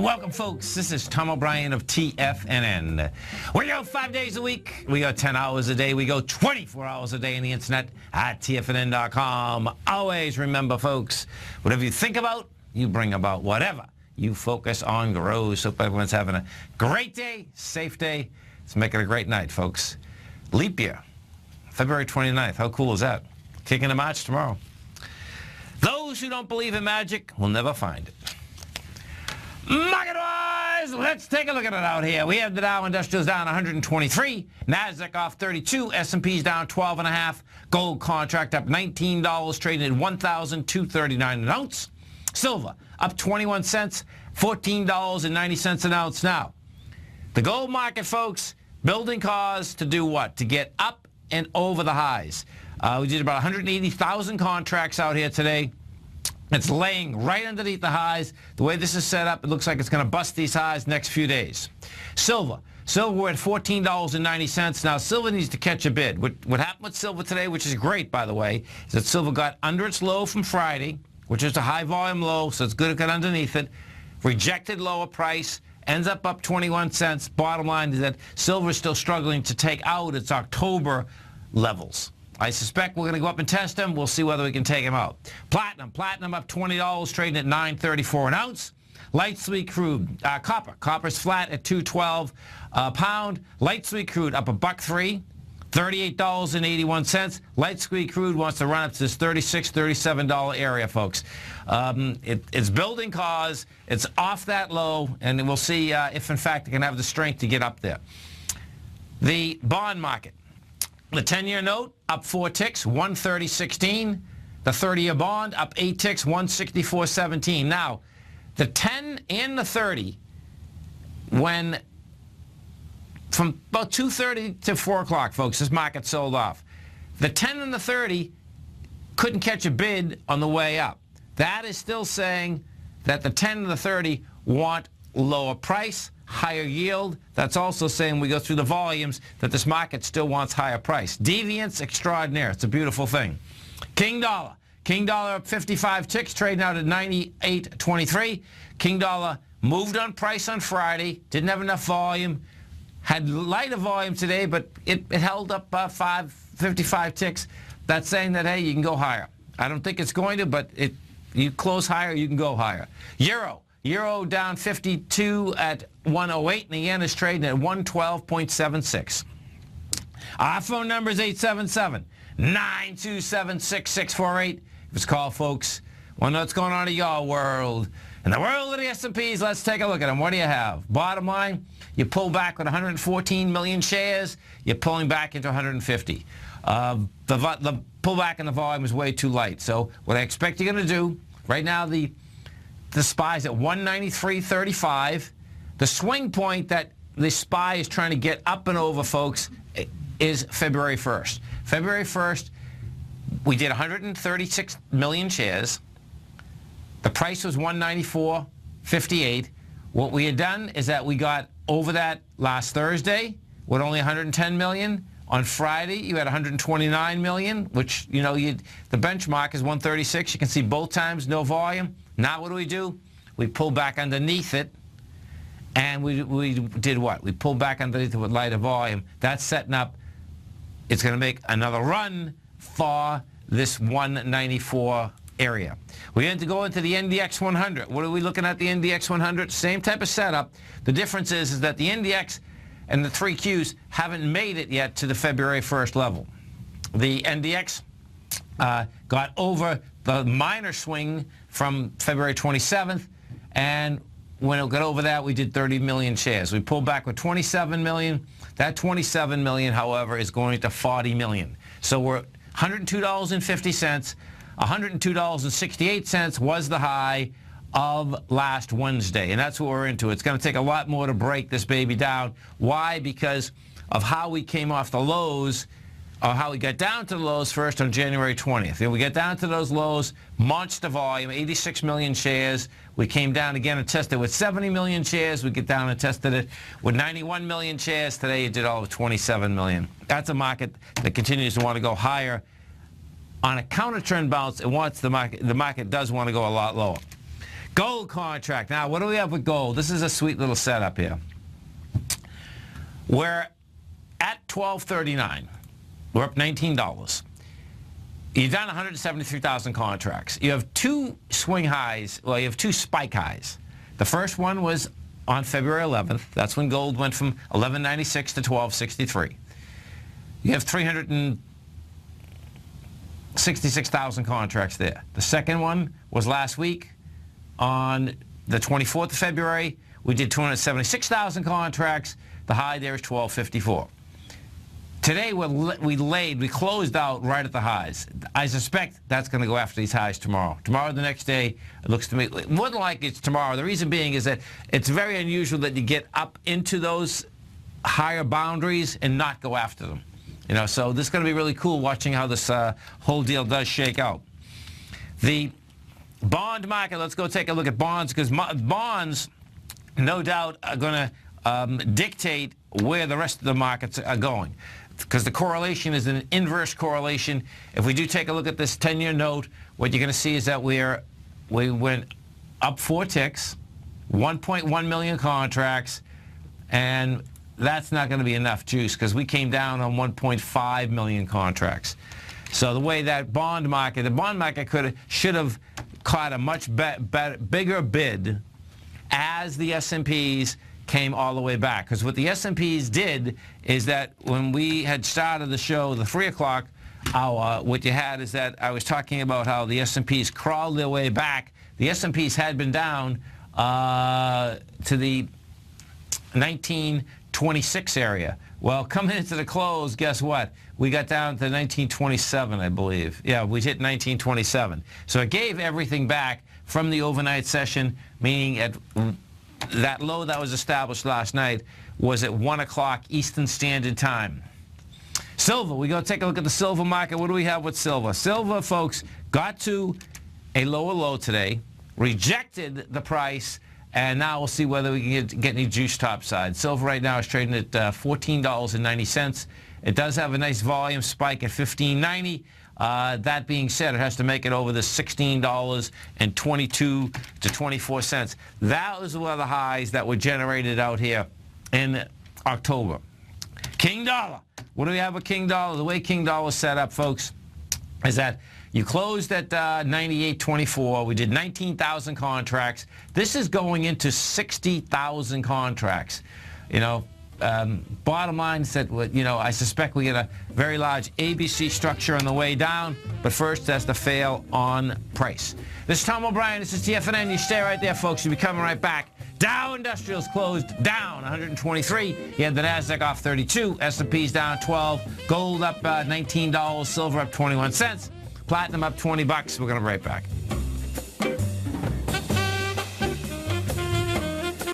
Welcome, folks. This is Tom O'Brien of TFNN. We go 5 days a week. We go 10 hours a day. We go 24 hours a day on the internet at TFNN.com. Always remember, folks, whatever you think about, you bring about. Whatever you focus on grows. Hope everyone's having a great day, safe day. Let's make it a great night, folks. Leap year, February 29th. How cool is that? Kicking into March tomorrow. Those who don't believe in magic will never find it. Market-wise, let's take a look at it out here. We have the Dow Industrials down 123, NASDAQ off 32, S&P's down 12.5, gold contract up $19, trading at $1,239 an ounce. Silver up 21 cents, $14.90 an ounce now. The gold market, folks, building cause to do what? To get up and over the highs. We did about 180,000 contracts out here today. It's laying right underneath the highs. The way this is set up, it looks like it's going to bust these highs next few days. Silver. Silver, we're at $14.90. Now, silver needs to catch a bid. What happened with silver today, which is great, by the way, is that silver got under its low from Friday, which is a high-volume low, so it's good to get underneath it. Rejected lower price, ends up 21 cents. Bottom line is that silver is still struggling to take out its October levels. I suspect we're going to go up and test them. We'll see whether we can take them out. Platinum up $20, trading at $9.34 an ounce. Light sweet crude, copper. Copper's flat at $2.12 a pound. Light sweet crude up $1.03, $38.81. Light sweet crude wants to run up to this $36, $37 area, folks. It's building cause. It's off that low, and we'll see if, in fact, it can have the strength to get up there. The bond market. The 10-year note up 4 ticks, 130.16. The 30-year bond up 8 ticks, 164.17. Now, the 10 and the 30, when from about 2:30 to 4 o'clock, folks, this market sold off. The 10 and the 30 couldn't catch a bid on the way up. That is still saying that the 10 and the 30 want lower price, higher yield. That's also saying we go through the volumes that this market still wants higher price. Deviance extraordinaire. It's a beautiful thing. King dollar. King dollar up 55 ticks, trading out at 98.23. King dollar moved on price on Friday. Didn't have enough volume. Had lighter volume today, but it held up 55 ticks. That's saying that, hey, you can go higher. I don't think it's going to, but you close higher, you can go higher. Euro. Euro down 52 at 108, and the yen is trading at 112.76. Our phone number is 877-927-6648. If it's called, folks, want to know what's going on in your world. In the world of the S&Ps, let's take a look at them. What do you have? Bottom line, you pull back with 114 million shares. You're pulling back into 150. The pullback in the volume is way too light. So what I expect you're going to do, right now the SPY's at 193.35. The swing point that the SPY is trying to get up and over, folks, is February 1st. February 1st, we did 136 million shares. The price was 194.58. What we had done is that we got over that last Thursday with only 110 million. On Friday, you had 129 million, which, you know, the benchmark is 136. You can see both times, no volume. Now what do? We pull back underneath it, and we did what? We pulled back underneath it with lighter volume. That's setting up. It's going to make another run for this 194 area. We had to go into the NDX 100. What are we looking at the NDX 100? Same type of setup. The difference is that the NDX and the 3Qs haven't made it yet to the February 1st level. The NDX got over the minor swing from February 27th, and when it got over that, we did 30 million shares. We pulled back with 27 million. That 27 million, however, is going to 40 million. So we're at $102.50. $102.68 was the high of last Wednesday, and that's what we're into. It's going to take a lot more to break this baby down. Why? Because of how we came off the lows, or how we got down to the lows first on January 20th. Then we get down to those lows, monster volume, 86 million shares. We came down again and tested with 70 million shares. We get down and tested it with 91 million shares. Today it did all of 27 million. That's a market that continues to want to go higher. on a counter-trend bounce, it wants the market does want to go a lot lower. Gold contract. Now, what do we have with gold? This is a sweet little setup here. We're at $12.39. We're up $19. You've done 173,000 contracts. You have two swing highs. Well, you have two spike highs. The first one was on February 11th. That's when gold went from $11.96 to $12.63. You have 366,000 contracts there. The second one was last week on the 24th of February. We did 276,000 contracts. The high there is $12.54. Today we closed out right at the highs. I suspect that's going to go after these highs tomorrow. Tomorrow, the next day, it looks to me more than like it's tomorrow. The reason being is that it's very unusual that you get up into those higher boundaries and not go after them. You know, so this is going to be really cool watching how this whole deal does shake out. The bond market, let's go take a look at bonds, because bonds, no doubt, are going to dictate where the rest of the markets are going, because the correlation is an inverse correlation. If we do take a look at this 10-year note, what you're going to see is that we went up 4 ticks, 1.1 million contracts, and that's not going to be enough juice, because we came down on 1.5 million contracts. So the way that the bond market should have caught a much bigger bid as the S&Ps came all the way back. Because what the S&Ps did is that when we had started the show, the 3 o'clock hour, what you had is that I was talking about how the S&Ps crawled their way back. The S&Ps had been down to the 1926 area. Well, coming into the close, guess what? We got down to 1927, I believe. Yeah, we hit 1927. So it gave everything back from the overnight session, meaning at that low that was established last night was at 1 o'clock Eastern Standard Time. Silver, we go take a look at the silver market. What do we have with silver? Silver, folks, got to a lower low today, rejected the price, and now we'll see whether we can get any juice topside. Silver right now is trading at $14.90. It does have a nice volume spike at $15.90. That being said, it has to make it over the $16.22 to 24 cents. That was one of the highs that were generated out here in October. King dollar. What do we have with King dollar? The way King dollar is set up, folks, is that you closed at 98.24. We did 19,000 contracts. This is going into 60,000 contracts. You know, bottom line is that, you know, I suspect we get a very large ABC structure on the way down, but first has to fail on price. This is Tom O'Brien. This is TFNN. You stay right there, folks. You'll be coming right back. Dow Industrials closed down 123. You had the NASDAQ off 32. S&P's down 12. Gold up $19. Silver up 21 cents. Platinum up $20. We're going to be right back.